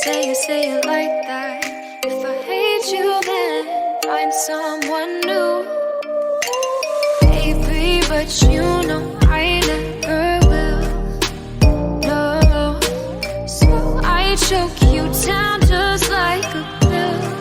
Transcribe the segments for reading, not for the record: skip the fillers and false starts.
say it like that. If I hate you, then find someone new. Baby, but you know I never will. No, so I choke you down just like a pill.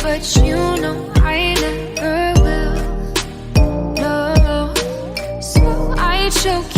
But you know I never will. No, so I choke